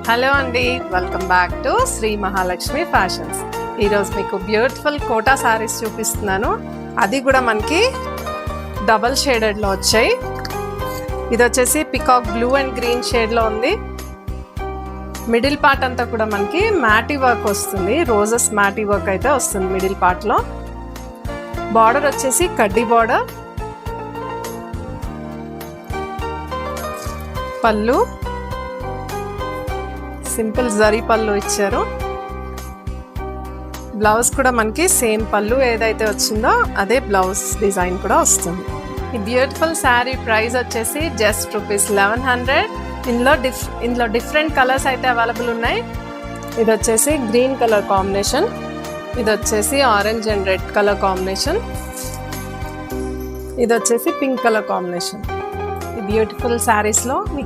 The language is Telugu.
హలో అండి, welcome back to Sri Mahalakshmi fashions. ఈరోజు మీకు బ్యూటిఫుల్ కోటా శారీస్ చూపిస్తున్నాను. అది కూడా మనకి డబల్ షేడెడ్లో వచ్చాయి. ఇది వచ్చేసి పికాక్ బ్లూ అండ్ గ్రీన్ షేడ్లో ఉంది. మిడిల్ పార్ట్ అంతా కూడా మనకి మ్యాటీ వర్క్ వస్తుంది. రోజెస్ మ్యాటీ వర్క్ అయితే వస్తుంది మిడిల్ పార్ట్లో. బార్డర్ వచ్చేసి కడ్డీ బార్డర్. పళ్ళు సింపుల్ జరీ పళ్ళు ఇచ్చారు. బ్లౌజ్ కూడా మనకి సేమ్ పళ్ళు ఏదైతే వచ్చిందో అదే బ్లౌజ్ డిజైన్ కూడా వస్తుంది. ఈ బ్యూటిఫుల్ శారీ ప్రైస్ వచ్చేసి జస్ట్ ₹1100. ఇందులో డిఫరెంట్ కలర్స్ అయితే అవైలబుల్ ఉన్నాయి. ఇది వచ్చేసి గ్రీన్ కలర్ కాంబినేషన్, ఇది వచ్చేసి orange and red colour combination, ఇది వచ్చేసి పింక్ కలర్ కాంబినేషన్. ఈ బ్యూటిఫుల్ శారీస్లో మీకు